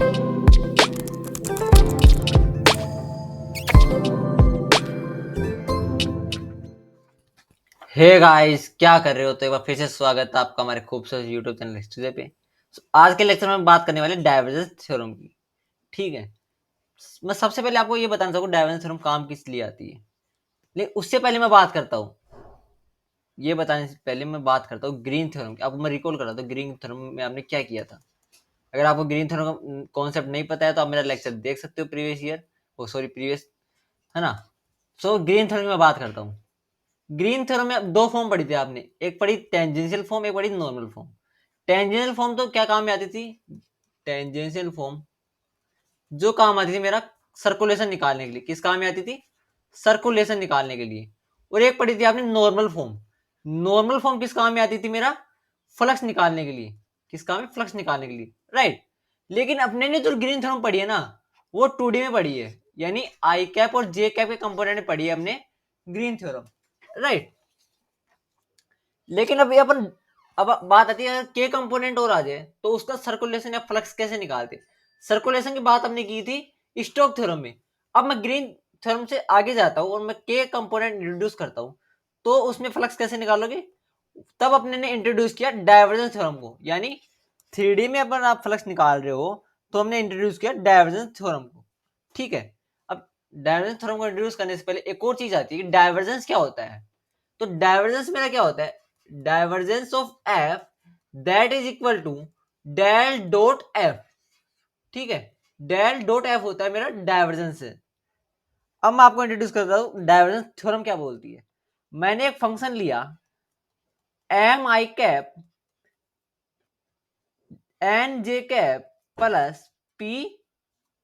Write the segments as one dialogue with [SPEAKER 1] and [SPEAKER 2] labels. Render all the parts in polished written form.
[SPEAKER 1] Hey guys, क्या कर रहे हो? तो एक बार फिर से स्वागत है आपका हमारे खूबसूरत यूट्यूब चैनल हिस्ट्री पे। आज के लेक्चर में बात करने वाले डाइवर्जेंस थ्योरम की। ठीक है, मैं सबसे पहले आपको ये बताना चाहूँगा डाइवर्जेंस थ्योरम काम किस लिए आती है। लेकिन उससे पहले मैं बात करता हूँ, ये बताने से पहले मैं बात करता हूँ ग्रीन थ्योरम की। आपको मैं रिकॉल कर रहा था ग्रीन थ्योरम में आपने क्या किया था। अगर आपको ग्रीन थ्योरम का कॉन्सेप्ट नहीं पता है तो आप मेरा लेक्चर देख सकते हो प्रीवियस ईयर, प्रीवियस, है ना। सो ग्रीन थ्योरम की मैं बात करता हूँ। ग्रीन थ्योरम में दो फॉर्म पढ़ी थी आपने, एक पढ़ी टेंजेंशियल फॉर्म, एक पढ़ी नॉर्मल फॉर्म। टेंजेंशियल फॉर्म तो क्या काम में आती थी? टेंजेंशियल फॉर्म जो काम आती थी मेरा सर्कुलेशन निकालने के लिए। किस काम में आती थी? सर्कुलेशन निकालने के लिए। और एक पढ़ी थी आपने नॉर्मल फॉर्म। नॉर्मल फॉर्म किस काम में आती थी मेरा? फ्लक्स निकालने के लिए। किस काम में? फ्लक्स निकालने के लिए, राइट। लेकिन अपने ने जो ग्रीन थ्योरम पढ़ी है ना, वो 2D में पढ़ी है, यानी आई कैप और जे कैप के कंपोनेंट पढ़ी है हमने ग्रीन थ्योरम, राइट। लेकिन अभी अब बात आती है के कंपोनेंट और आ जाए तो उसका सर्कुलेशन या फ्लक्स कैसे निकालते। सर्कुलेशन की बात हमने की थी स्टोक थ्योरम में। अब मैं ग्रीन थ्योरम से आगे जाता हूँ और मैं के कंपोनेंट इंट्रोड्यूस करता हूँ, तो उसमें फ्लक्स कैसे निकालोगे? तब अपने ने इंट्रोड्यूस किया डाइवर्जेंस थ्योरम को, यानी 3D में अपन आप फ्लक्स निकाल रहे हो तो हमने इंट्रोड्यूस किया डाइवर्जेंस थ्योरम को। ठीक है, अब डाइवर्जेंस थ्योरम को इंट्रोड्यूस करने से पहले एक और चीज आती है कि डाइवर्जेंस क्या होता है। तो डाइवर्जेंस मेरा क्या होता है? Divergence of F that is equal to del dot F. ठीक है, डेल डॉट एफ होता है मेरा डाइवर्जेंस है। अब मैं आपको इंट्रोड्यूस करता हूं डाइवर्जेंस थ्योरम क्या बोलती है। मैंने एक फंक्शन लिया m i cap n j cap plus p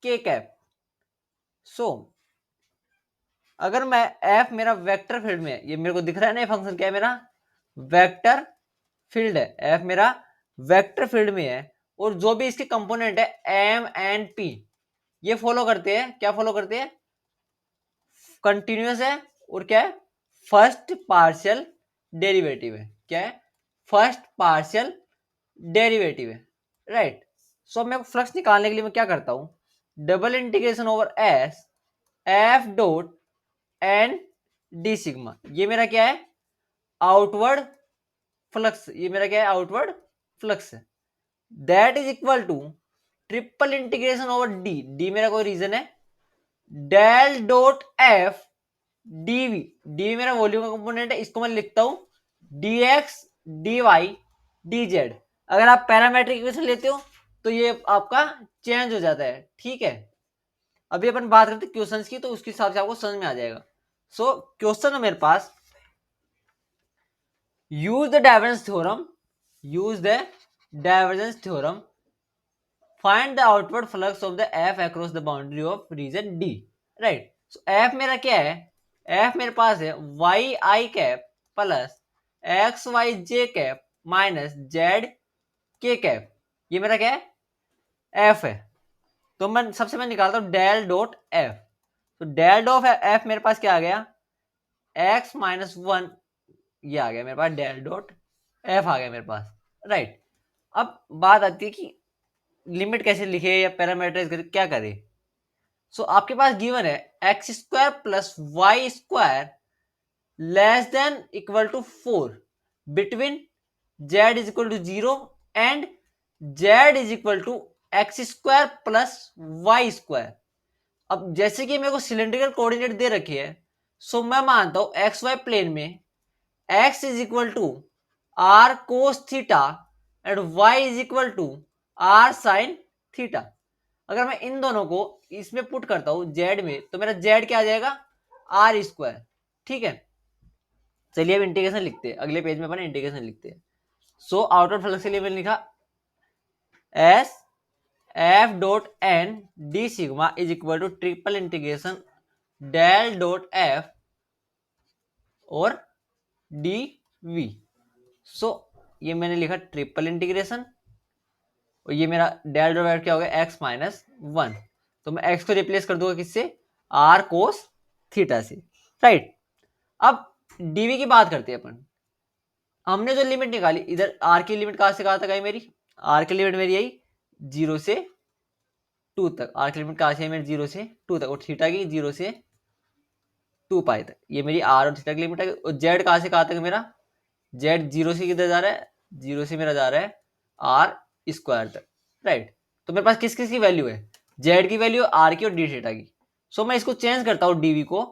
[SPEAKER 1] k cap. So अगर मैं एफ मेरा वेक्टर फील्ड में, ये मेरे को दिख रहा है ना, ये फंक्शन क्या है मेरा? वेक्टर फील्ड है। एफ मेरा वेक्टर फील्ड में है और जो भी इसके कंपोनेंट है एम एंड पी, ये फॉलो करते हैं, क्या फॉलो करते हैं? कंटिन्यूअस है और क्या है? फर्स्ट पार्शियल डेरिवेटिव है। क्या है? फर्स्ट पार्शियल डेरिवेटिव है, राइट। सो मैं फ्लक्स निकालने के लिए मैं क्या करता हूं? Double integration over S F dot N D sigma. ये मेरा क्या है? Outward flux. ये मेरा क्या है? आउटवर्ड फ्लक्स है। That is equal to triple integration over D. D मेरा कोई रीजन है, del dot F DV. DV मेरा वॉल्यूम का कंपोनेंट है, इसको मैं लिखता हूं dx dy dz। अगर आप पैरामेट्रिक इक्वेशन लेते हो तो ये आपका चेंज हो जाता है। ठीक है, अभी अपन बात करते हैं क्वेश्चंस की, तो उसके हिसाब से आपको समझ में आ जाएगा। सो क्वेश्चन है मेरे पास, use the divergence theorem, use the divergence theorem, find the outward flux of the f across the boundary of region d, right. So f मेरा क्या है? एफ मेरे पास है y i cap plus x y j cap minus z k cap. ये मेरा क्या है? एफ है। तो मैं सबसे मैं निकालता हूं डेल डॉट एफ। तो डेल डॉट एफ मेरे पास क्या आ गया? X minus one. ये आ गया मेरे पास डेल डॉट एफ आ गया मेरे पास, राइट। अब बात आती है कि लिमिट कैसे लिखे या पैरामीटराइज करे, क्या करे। सो आपके पास गिवन है X square plus Y square less than equal to 4 between Z is equal to 0 and Z is equal to X square plus Y square. अब जैसे कि मेरे को सिलेंड्रिकल कोऑर्डिनेट दे रखे है, सो मैं मानता हूं एक्स वाई प्लेन में x is equal to R cos theta and y is equal to R sine theta. अगर मैं इन दोनों को इसमें पुट करता हूं z में, तो मेरा z क्या आ जाएगा? R square. ठीक है, चलिए अब इंटीग्रेशन लिखते हैं। अगले पेज में अपन इंटीग्रेशन लिखते हैं। सो आउटर फ्लक्स के लिए मैंने लिखा S F dot N D sigma is equal to triple integration del dot F और डी वी। सो ये मैंने लिखा ट्रिपल इंटीग्रेशन और ये मेरा डेल डॉट क्या हो गया? X minus one. तो मैं एक्स को रिप्लेस कर दूंगा किससे? आर कोस थीटा से, राइट। अब डीवी की बात करते हैं अपन। हमने जो लिमिट निकाली, इधर आर की लिमिट कहां से कहां तक आई मेरी? आर की लिमिट मेरी आई 0 से टू तक, आर की लिमिट कहाँ से है मेरी 0 से 2 तक, और थीटा की 0 से 2 पाई तक, ये मेरी आर और थीटा की लिमिट है। और जेड कहाँ से कहाँ तक मेरा, जेड 0 से किधर जा रहा है, 0 से मेरा जा रहा है आर स्क्वायर तक, राइट। तो मेरे पास किस किस की वैल्यू है, जेड की वैल्यू, आर की और डी थीटा की। सो मैं इसको चेंज करता हूँ डीवी को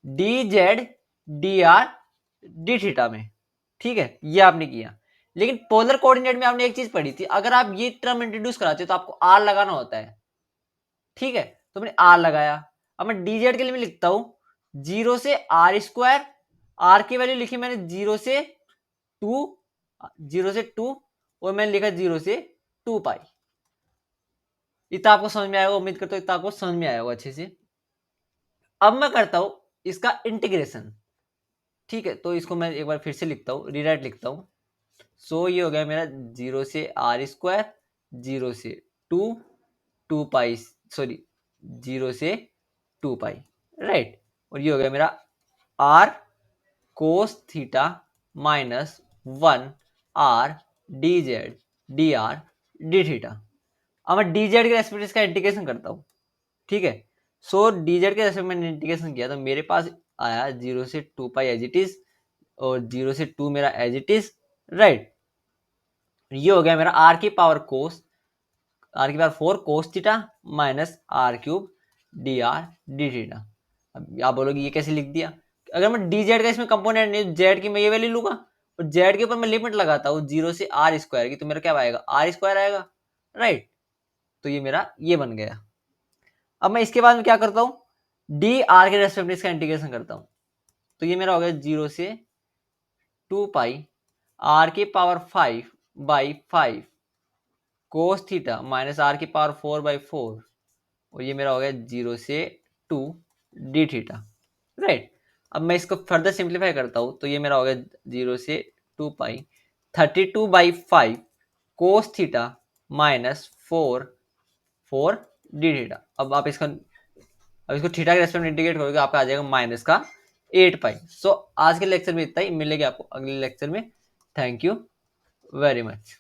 [SPEAKER 1] D Z D R D theta में, ठीक है, ये आपने किया। लेकिन पोलर कोऑर्डिनेट में आपने एक चीज पढ़ी थी, अगर आप ये टर्म इंट्रोड्यूस कराते हो तो आपको आर लगाना होता है, ठीक है, तो मैंने आर लगाया। अब मैं डी जेड के लिए मैं लिखता हूं 0 से आर स्क्वायर, आर की वैल्यू लिखी मैंने 0 से 2, 0 से 2, और मैंने लिखा 0 से 2 पाई। इतना आपको समझ में आएगा, उम्मीद करता हूं इतना आपको समझ में आया होगा अच्छे से। अब मैं करता हूं इसका इंटीग्रेशन, ठीक है, तो इसको मैं एक बार फिर से लिखता हूँ, रीराइट लिखता हूँ। सो ये हो गया मेरा 0 से आर स्क्वायर, 0 से 2, 2 पाई, सॉरी 0 से 2 पाई, राइट। और ये हो गया मेरा R cos theta minus 1 R D Z D R D theta. अब मैं डी जेड के रेस्पेक्ट इसका इंटीग्रेशन करता हूँ, ठीक है। सो डी जेड के रेस्पेक्ट मैंने इंटीग्रेशन किया तो मेरे पास आया 0 से 2 पाई एज इट इज, और 0 से 2 मेरा एज इट इज, राइट। ये हो गया मेरा आर की पावर कोस, आर की power 4 cos theta minus R cube D R D theta. अब आप बोलोगे ये कैसे लिख दिया, अगर मैं डी जेड का इसमें कंपोनेंट नहीं, जेड की मैं ये वैल्यू लूंगा और जेड के ऊपर मैं लिमिट लगाता हूँ 0 से आर स्क्वायर की, तो मेरा क्या आएगा, आर स्क्वायर आएगा, राइट। तो ये मेरा ये बन गया। अब मैं इसके बाद में क्या करता हूँ, डी आर के रेस्पेक्ट में इसका इंटीग्रेशन करता हूँ, तो ये मेरा हो गया 0 से 2 पाई आर की power 5 by 5 cos theta minus R की पावर 4 बाई 4, और ये मेरा हो गया 0 से 2 डी थीटा, राइट। अब मैं इसको फर्दर सिंप्लीफाई करता हूँ, तो ये मेरा हो गया 0 से 2 पाई 32 by 5 cos theta minus 4 D theta. अब इसको थीटा के रेस्पेक्ट में इंटीग्रेट करोगे आपका आ जाएगा माइनस का 8 पाई। सो आज के लेक्चर में इतना ही, मिलेगा आपको अगले लेक्चर में। Thank you very much.